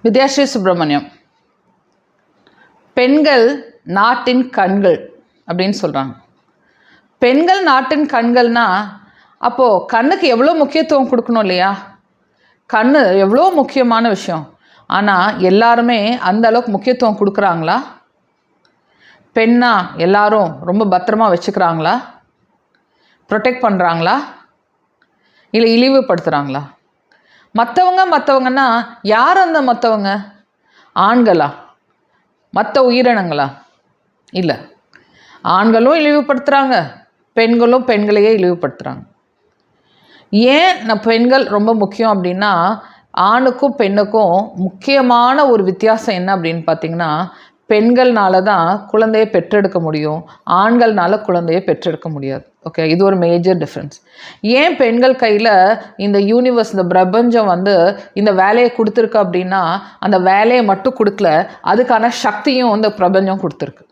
வித்யாஸ்ரீ சுப்பிரமணியம். பெண்கள் நாட்டின் கண்கள் அப்படின்னு சொல்கிறாங்க. பெண்கள் நாட்டின் கண்கள்னா அப்போது கண்ணுக்கு எவ்வளோ முக்கியத்துவம் கொடுக்கணும் இல்லையா? கண் எவ்வளோ முக்கியமான விஷயம். ஆனால் எல்லாருமே அந்த அளவுக்கு முக்கியத்துவம் கொடுக்குறாங்களா? பெண்ணா எல்லாரும் ரொம்ப பத்திரமா வச்சுக்கிறாங்களா? ப்ரொடெக்ட் பண்ணுறாங்களா? இல்லை இழிவுபடுத்துகிறாங்களா? மற்றவங்கன்னா யார் அந்த மற்றவங்க? ஆண்களா? மற்ற உயிரினங்களா? இல்லை, ஆண்களும் இழிவுபடுத்துகிறாங்க, பெண்களும் பெண்களையே இழிவுபடுத்துகிறாங்க. ஏன் பெண்கள் ரொம்ப முக்கியம் அப்படின்னா, ஆணுக்கும் பெண்ணுக்கும் முக்கியமான ஒரு வித்தியாசம் என்ன அப்படின்னு பார்த்தீங்கன்னா, பெண்கள்னால தான் குழந்தையை பெற்றெடுக்க முடியும், ஆண்கள்னால குழந்தையை பெற்றெடுக்க முடியாது. ஓகே, இது ஒரு மேஜர் டிஃப்ரென்ஸ். ஏன் பெண்கள் கையில் இந்த யூனிவர்ஸ், இந்த பிரபஞ்சம் இந்த வேலையை கொடுத்துருக்கு அப்படின்னா, அந்த வேலையை மட்டும் கொடுக்கல, அதுக்கான சக்தியும் இந்த பிரபஞ்சம் கொடுத்துருக்கு.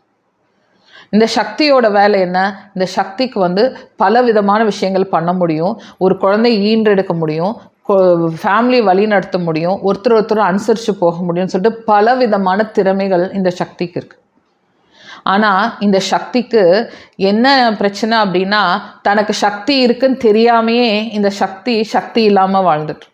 இந்த சக்தியோட வேலை என்ன? இந்த சக்திக்கு பல விதமான விஷயங்கள் பண்ண முடியும். ஒரு குழந்தை ஈன்றெடுக்க முடியும், ஃபேமிலி வழி நடத்த முடியும், ஒருத்தர் அனுசரித்து போக முடியும்னு சொல்லிட்டு பல விதமான திறமைகள் இந்த சக்திக்கு இருக்குது. ஆனால் இந்த சக்திக்கு என்ன பிரச்சனை அப்படின்னா, தனக்கு சக்தி இருக்குன்னு தெரியாமையே இந்த சக்தி இல்லாமல் வாழ்ந்துட்டு.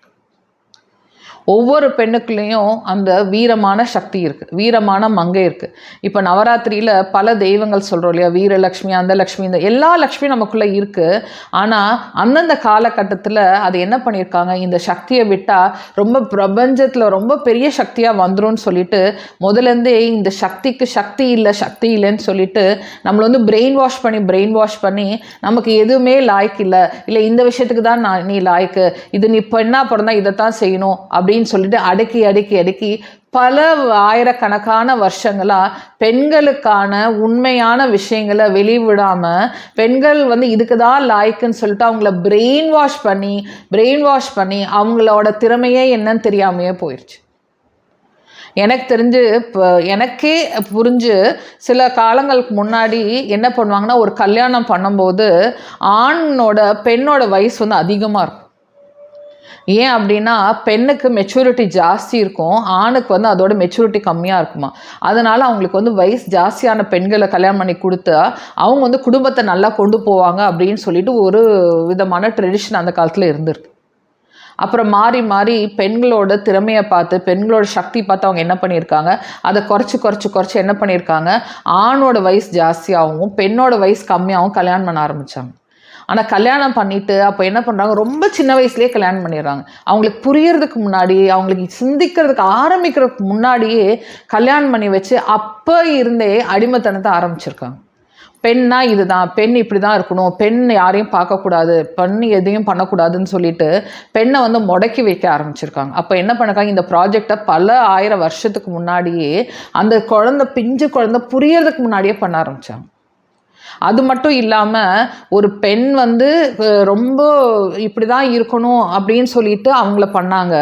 ஒவ்வொரு பெண்ணுக்குள்ளேயும் அந்த வீரமான சக்தி இருக்குது, வீரமான மங்கை இருக்குது. இப்போ நவராத்திரியில் பல தெய்வங்கள் சொல்கிறோம் இல்லையா? வீரலக்ஷ்மி, அந்த லக்ஷ்மி, இந்த எல்லா லக்ஷ்மியும் நமக்குள்ளே இருக்குது. ஆனால் அந்தந்த காலகட்டத்தில் அது என்ன பண்ணியிருக்காங்க, இந்த சக்தியை விட்டால் ரொம்ப பிரபஞ்சத்தில் ரொம்ப பெரிய சக்தியாக வந்துடும் சொல்லிட்டு முதலேருந்தே இந்த சக்திக்கு சக்தி இல்லைன்னு சொல்லிட்டு நம்மளை பிரெயின் வாஷ் பண்ணி நமக்கு எதுவுமே லாய்க்கு இல்லை இந்த விஷயத்துக்கு தான் நீ லாய்க்கு, இது நீ பெண்ணா பிறந்தா இதைத்தான் செய்யணும் அப்படின்னு சொல்லிட்டு அடுக்கி பல ஆயிரக்கணக்கான வருஷங்களாக பெண்களுக்கான உண்மையான விஷயங்களை வெளிவிடாமல் பெண்கள் இதுக்கு தான் லாய்க்குன்னு சொல்லிட்டு அவங்கள பிரெயின் வாஷ் பண்ணி அவங்களோட திறமையே என்னன்னு தெரியாமையே போயிடுச்சு. எனக்கு தெரிஞ்சு எனக்கே புரிஞ்சு சில காலங்களுக்கு முன்னாடி என்ன பண்ணுவாங்கன்னா, ஒரு கல்யாணம் பண்ணும்போது பெண்ணோட வயசு அதிகமாக இருக்கும். ஏன் அப்படின்னா, பெண்ணுக்கு மெச்சூரிட்டி ஜாஸ்தி இருக்கும், ஆணுக்கு அதோட மெச்சூரிட்டி கம்மியாக இருக்குமா. அதனால் அவங்களுக்கு வயசு ஜாஸ்தியான பெண்களை கல்யாணம் பண்ணி கொடுத்தா அவங்க குடும்பத்தை நல்லா கொண்டு போவாங்க அப்படின்னு சொல்லிட்டு ஒரு விதமான ட்ரெடிஷன் அந்த காலத்தில் இருந்திருக்கு. அப்புறம் மாறி பெண்களோட திறமையை பார்த்து, பெண்களோட சக்தி பார்த்து அவங்க என்ன பண்ணியிருக்காங்க, அதை குறைச்சி என்ன பண்ணியிருக்காங்க, ஆணோட வயசு ஜாஸ்தியாகவும் பெண்ணோட வயசு கம்மியாகவும் கல்யாணம் பண்ண ஆரம்பித்தாங்க. ஆனால் கல்யாணம் பண்ணிவிட்டு அப்போ என்ன பண்ணுறாங்க, ரொம்ப சின்ன வயசுலேயே கல்யாணம் பண்ணிடுறாங்க. அவங்களுக்கு புரியறதுக்கு முன்னாடி, அவங்களுக்கு சிந்திக்கிறதுக்கு ஆரம்பிக்கிறதுக்கு முன்னாடியே கல்யாணம் பண்ணி வச்சு அப்போ இருந்தே அடிமைத்தனத்தை ஆரம்பிச்சிருக்காங்க. பெண்ணா இதுதான், பெண் இப்படி தான் இருக்கணும், பெண் யாரையும் பார்க்கக்கூடாது, பெண் எதையும் பண்ணக்கூடாதுன்னு சொல்லிட்டு பெண்ணை முடக்கி வைக்க ஆரம்பிச்சிருக்காங்க. அப்போ என்ன பண்ணிருக்காங்க, இந்த ப்ராஜெக்டை பல ஆயிரம் வருஷத்துக்கு முன்னாடியே அந்த பிஞ்சு குழந்தை புரியறதுக்கு முன்னாடியே பண்ண ஆரம்பித்தாங்க. அது மட்டும் இல்லாமல் ஒரு பெண் ரொம்ப இப்படி தான் இருக்கணும் அப்படின்னு சொல்லிட்டு அவங்கள பண்ணாங்க.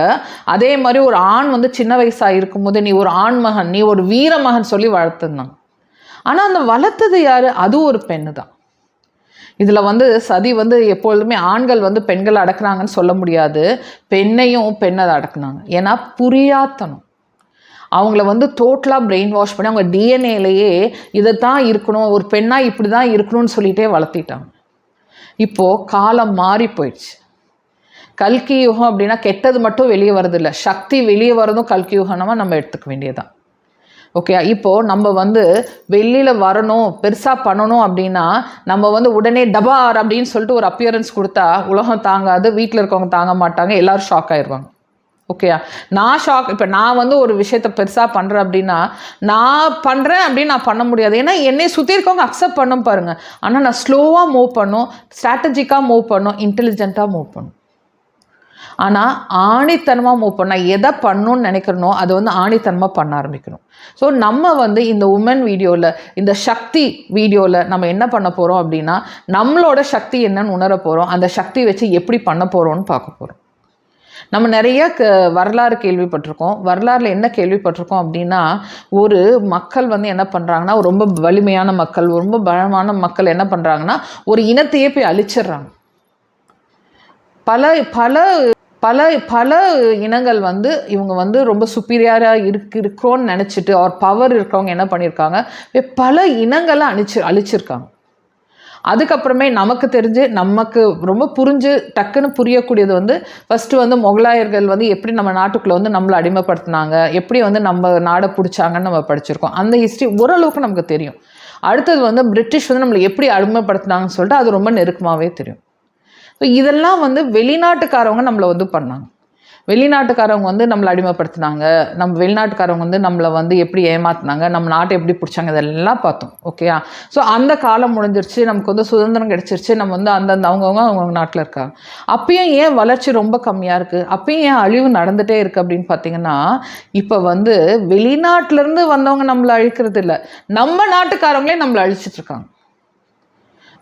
அதே மாதிரி ஒரு ஆண் சின்ன வயசாக இருக்கும்போது நீ ஒரு ஆண்மகன், நீ ஒரு வீரமகன் சொல்லி வளர்த்துருந்தாங்க. ஆனால் அந்த வளர்த்தது யார்? அது ஒரு பெண்ணு தான். இதில் சதி எப்பொழுதுமே ஆண்கள் பெண்களை அடக்குனாங்கன்னு சொல்ல முடியாது, பெண்ணையும் பெண்ணை அடக்குனாங்க. ஏன்னா புரியாத்தனம். அவங்கள டோட்டலாக பிரெயின் வாஷ் பண்ணி அவங்க டிஎன்ஏலேயே இதை தான் இருக்கணும், ஒரு பெண்ணாக இப்படி தான் இருக்கணும்னு சொல்லிகிட்டே வளர்த்திட்டாங்க. இப்போது காலம் மாறி போயிடுச்சு. கல்கி யுகம் அப்படின்னா கெட்டது மட்டும் வெளியே வரதில்லை, சக்தி வெளியே வரதும் கல்கி யுகமாக நம்ம எடுத்துக்க வேண்டியதான். ஓகே, இப்போது நம்ம வெளியில் வரணும், பெருசாக பண்ணணும் அப்படின்னா நம்ம உடனே டபார் அப்படின்னு சொல்லிட்டு ஒரு அப்பியரன்ஸ் கொடுத்தா உலகம் தாங்காது, வீட்டில் இருக்கவங்க தாங்க மாட்டாங்க, எல்லோரும் ஷாக் ஆயிடுவாங்க. ஓகேயா? இப்போ நான் ஒரு விஷயத்தை பெருசாக பண்ணுறேன் அப்படின்னா, நான் பண்ணுறேன் அப்படின்னு நான் பண்ண முடியாது. ஏன்னா என்னை சுற்றி இருக்கவங்க அக்செப்ட் பண்ணும் பாருங்கள். ஆனால் நான் ஸ்லோவாக மூவ் பண்ணும், ஸ்ட்ராட்டஜிக்காக மூவ் பண்ணும், இன்டெலிஜென்ட்டாக மூவ் பண்ணும். ஆனால் ஆணித்தனமாக மூவ் பண்ணால் எதை பண்ணணும்னு நினைக்கிறனோ அதை ஆணித்தனமாக பண்ண ஆரம்பிக்கணும். ஸோ நம்ம இந்த உமன் வீடியோவில், இந்த சக்தி வீடியோவில் நம்ம என்ன பண்ண போகிறோம் அப்படின்னா, நம்மளோட சக்தி என்னன்னு உணர போகிறோம், அந்த சக்தி வச்சு எப்படி பண்ண போகிறோன்னு பார்க்க போகிறோம். நம்ம நிறைய வரலாறு கேள்விப்பட்டிருக்கோம். வரலாறில் என்ன கேள்விப்பட்டிருக்கோம் அப்படின்னா, ஒரு மக்கள் என்ன பண்ணுறாங்கன்னா, ரொம்ப வலிமையான மக்கள், ரொம்ப பலமான மக்கள் என்ன பண்ணுறாங்கன்னா, ஒரு இனத்தையே போய் அழிச்சிடுறாங்க. பல பல இனங்கள் வந்து இவங்க வந்து ரொம்ப சுப்பீரியராக இருக்கிறோன்னு நினச்சிட்டு ஒரு பவர் இருக்கிறவங்க என்ன பண்ணியிருக்காங்க, பல இனங்களை அழிச்சிருக்காங்க. அதுக்கப்புறமே நமக்கு தெரிஞ்சு நமக்கு ரொம்ப புரிஞ்சு டக்குன்னு புரியக்கூடியது வந்து ஃபஸ்ட்டு வந்து முகலாயர்கள் வந்து எப்படி நம்ம நாட்டுக்குள்ளே வந்து நம்மளை அடிமைப்படுத்தினாங்க, எப்படி வந்து நம்ம நாடை பிடிச்சாங்கன்னு நம்ம படிச்சிருக்கோம். அந்த ஹிஸ்ட்ரி ஓரளவுக்கு நமக்கு தெரியும். அடுத்தது வந்து பிரிட்டிஷ் வந்து நம்மளை எப்படி அடிமைப்படுத்தினாங்கன்னு சொல்லிட்டு அது ரொம்ப நெருக்கமாகவே தெரியும். ஸோ இதெல்லாம் வந்து வெளிநாட்டுக்காரவங்க நம்மளை வந்து பண்ணாங்க. வெளிநாட்டுக்காரவங்க வந்து நம்மளை அடிமைப்படுத்தினாங்க, நம்ம வெளிநாட்டுக்காரவங்க வந்து நம்மளை வந்து எப்படி ஏமாற்றினாங்க, நம்ம நாட்டை எப்படி பிடிச்சாங்க, இதெல்லாம் பார்த்தோம். ஓகேயா? ஸோ அந்த காலம் முடிஞ்சிருச்சு, நமக்கு வந்து சுதந்திரம் கிடச்சிருச்சு, நம்ம வந்து அந்தந்த அவங்கவுங்க நாட்டில் இருக்காங்க. அப்பயும் ஏன் வளர்ச்சி ரொம்ப கம்மியாக இருக்குது, அப்பயும் ஏன் அழிவு நடந்துகிட்டே இருக்குது அப்படின்னு பார்த்தீங்கன்னா, இப்போ வந்து வெளிநாட்டிலேருந்து வந்தவங்க நம்மளை அழிக்கிறது இல்லை, நம்ம நாட்டுக்காரங்களே நம்மளை அழிச்சிட்ருக்காங்க.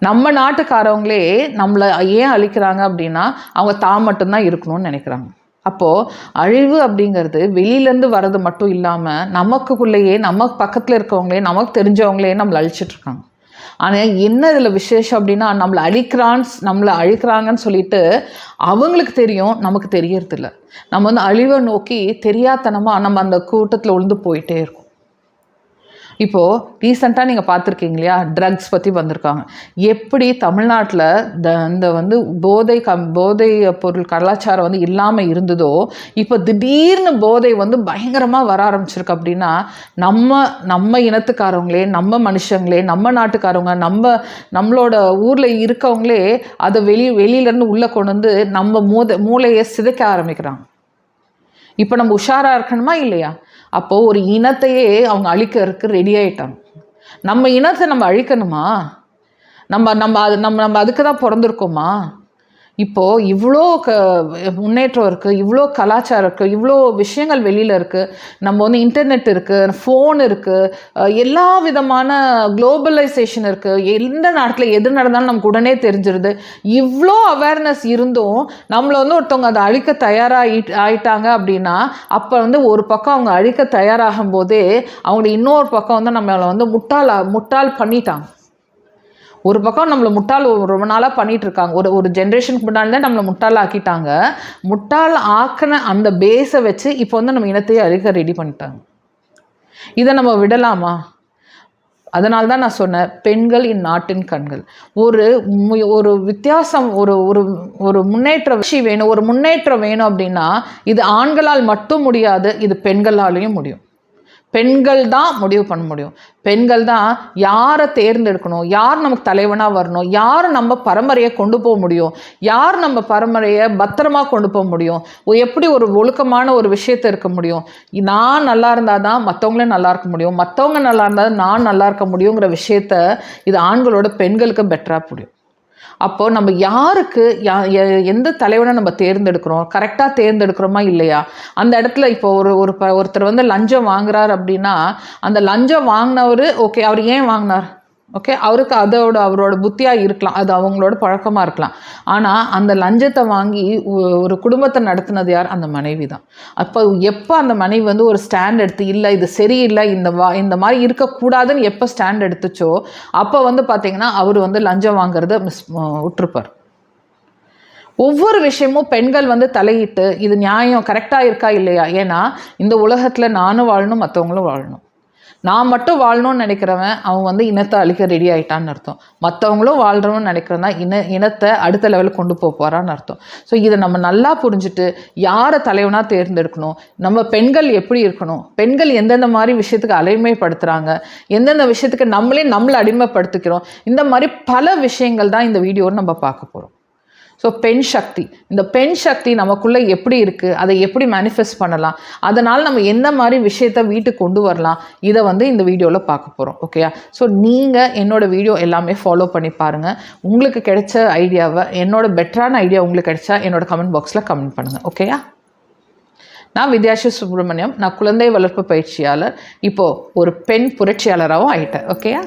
நம்ம நாட்டுக்காரவங்களே நம்மளை ஏன் அழிக்கிறாங்க அப்படின்னா, அவங்க தான் மட்டும்தான் இருக்கணும்னு நினைக்கிறாங்க. அப்போது அழிவு அப்படிங்கிறது வெளியிலேருந்து வர்றது மட்டும் இல்லாமல் நமக்குள்ளேயே நம்ம பக்கத்தில் இருக்கவங்களே நமக்கு தெரிஞ்சவங்களே நம்மளை அழிச்சிட்ருக்காங்க. ஆனால் என்ன இதில் விசேஷம் அப்படின்னா, நம்மளை அழிக்கிறாங்கன்னு சொல்லிட்டு அவங்களுக்கு தெரியும், நமக்கு தெரியறதில்ல. நம்ம வந்து அழிவை நோக்கி தெரியாதனமாக நம்ம அந்த கூட்டத்தில் உழுந்து போயிட்டே இருக்கோம். இப்போது ரீசெண்டாக நீங்கள் பார்த்துருக்கீங்க இல்லையா, ட்ரக்ஸ் பற்றி வந்திருக்காங்க. எப்படி தமிழ்நாட்டில் இந்த வந்து போதை பொருள் கலாச்சாரம் வந்து இல்லாமல் இருந்ததோ, இப்போ திடீர்னு போதை வந்து பயங்கரமாக வர ஆரம்பிச்சிருக்கு. அப்படின்னா நம்ம இனத்துக்காரவங்களே, நம்ம மனுஷங்களே, நம்ம நாட்டுக்காரவங்க, நம்மளோட ஊரில் இருக்கவங்களே அதை வெளியிலேருந்து உள்ளே கொண்டு வந்து நம்ம மூளையை சிதைக்க ஆரம்பிக்கிறாங்க. இப்போ நம்ம உஷாராக இருக்கணுமா இல்லையா? அப்போது ஒரு இனத்தையே அவங்க அழிக்கிறதுக்கு ரெடி ஆகிட்டாங்க. நம்ம இனத்தை நம்ம அழிக்கணுமா? நம்ம அதுக்கு தான் பிறந்திருக்கோமா? இப்போது இவ்வளோ முன்னேற்றம் இருக்குது, இவ்வளோ கலாச்சாரம் இருக்குது, இவ்வளோ விஷயங்கள் வெளியில் இருக்குது. நம்ம வந்து இன்டர்நெட் இருக்குது, ஃபோன் இருக்குது, எல்லா விதமான குளோபலைசேஷன் இருக்குது. எந்த நாட்டில் எது நடந்தாலும் நமக்கு உடனே தெரிஞ்சிருது. இவ்வளோ அவேர்னஸ் இருந்தும் நம்மளை வந்து ஒருத்தவங்க அதை அழிக்க ஆயிட்டாங்க அப்படின்னா, அப்போ வந்து ஒரு பக்கம் அவங்க அழிக்க தயாராகும் போதே அவங்களை இன்னொரு பக்கம் வந்து நம்மளை வந்து முட்டாள் பண்ணிட்டாங்க. ஒரு பக்கம் நம்மளை முட்டாள் ரொம்ப நாளாக பண்ணிகிட்ருக்காங்க. ஒரு ஜென்ரேஷனுக்கு முன்னாடி தான் நம்மளை முட்டாள் ஆக்கிட்டாங்க. முட்டாள் ஆக்கின அந்த பேஸை வச்சு இப்போ வந்து நம்ம இனத்தையே அழிக்க ரெடி பண்ணிட்டாங்க. இதை நம்ம விடலாமா? அதனால தான் நான் சொன்னேன், பெண்கள் இந்நாட்டின் கண்கள். ஒரு வித்தியாசம், ஒரு முன்னேற்றம் வேணும் அப்படின்னா இது ஆண்களால் மட்டும் முடியாது, இது பெண்களாலேயும் முடியும். பெண்கள் தான் முடிவு பண்ண முடியும். பெண்கள் தான் யாரை தேர்ந்தெடுக்கணும், யார் நமக்கு தலைவனாக வரணும், யார் நம்ம பரம்பரையை கொண்டு போக முடியும், யார் நம்ம பரம்பரையை பத்திரமா கொண்டு போக முடியும், எப்படி ஒரு ஒழுக்கமான ஒரு விஷயத்தை இருக்க முடியும். நான் நல்லா இருந்தால் தான் மற்றவங்களும் நல்லா இருக்க முடியும், மற்றவங்க நல்லா இருந்தால் நான் நல்லா இருக்க முடியுங்கிற விஷயத்த இது ஆண்களோட பெண்களுக்கு பெட்டராக முடியும். அப்போது நம்ம யாருக்கு எந்த தலைவனை நம்ம தேர்ந்தெடுக்கிறோம், கரெக்டாக தேர்ந்தெடுக்கிறோமா இல்லையா? அந்த இடத்துல இப்போ ஒருத்தர் வந்து லஞ்சம் வாங்குறார் அப்படின்னா, அந்த லஞ்சம் வாங்கினவர் ஓகே, அவர் ஏன் வாங்கினார்? ஓகே, அவருக்கு அவரோட புத்தியாக இருக்கலாம், அது அவங்களோட பழக்கமாக இருக்கலாம். ஆனால் அந்த லஞ்சத்தை வாங்கி ஒரு குடும்பத்தை நடத்தினது யார்? அந்த மனைவி தான். அப்போ எப்போ அந்த மனைவி வந்து ஒரு ஸ்டாண்ட் எடுத்து இல்லை இது சரியில்லை, இந்த மாதிரி இருக்கக்கூடாதுன்னு எப்போ ஸ்டாண்ட் எடுத்துச்சோ அப்போ வந்து பார்த்திங்கன்னா அவர் வந்து லஞ்சம் வாங்குறத விட்டுருப்பார். ஒவ்வொரு விஷயமும் பெண்கள் வந்து தலையிட்டு இது நியாயம் கரெக்டாக இருக்கா இல்லையா? ஏன்னா இந்த உலகத்தில் நானும் வாழணும், மற்றவங்களும் வாழணும். நான் மட்டும் வாழணும்னு நினைக்கிறவன் அவன் வந்து இனத்தை அழிக்க ரெடி ஆகிட்டான்னு அர்த்தம். மற்றவங்களும் வாழ்கிறவன்னு நினைக்கிறவன் இனத்தை அடுத்த லெவலுக்கு கொண்டு போகிறான்னு அர்த்தம். ஸோ இதை நம்ம நல்லா புரிஞ்சுட்டு யாரை தலைவனாக தேர்ந்தெடுக்கணும், நம்ம பெண்கள் எப்படி இருக்கணும், பெண்கள் எந்தெந்த மாதிரி விஷயத்துக்கு அடிமைப்படுத்துகிறாங்க, எந்தெந்த விஷயத்துக்கு நம்மளை அடிமைப்படுத்திக்கிறோம், இந்த மாதிரி பல விஷயங்கள் தான் இந்த வீடியோன்னு நம்ம பார்க்க போகிறோம். ஸோ பெண் சக்தி, இந்த பெண் சக்தி நமக்குள்ளே எப்படி இருக்குது, அதை எப்படி மேனிஃபெஸ்ட் பண்ணலாம், அதனால் நம்ம எந்த மாதிரி விஷயத்தை வீட்டுக்கு கொண்டு வரலாம், இதை வந்து இந்த வீடியோவில் பார்க்க போகிறோம். ஓகேயா? ஸோ நீங்கள் என்னோடய வீடியோ எல்லாமே ஃபாலோ பண்ணி பாருங்கள். உங்களுக்கு கிடைச்ச ஐடியாவை, என்னோட பெட்டரான ஐடியா உங்களுக்கு கிடைச்சா என்னோடய கமெண்ட் பாக்ஸில் கமெண்ட் பண்ணுங்கள். ஓகேயா? நான் வித்யாஸ்ரீ சுப்ரமணியம், நான் குழந்தை வளர்ப்பு பயிற்சியாளர், இப்போது ஒரு பெண் புரட்சியாளராகவும் ஆயிட்டேன். ஓகேயா?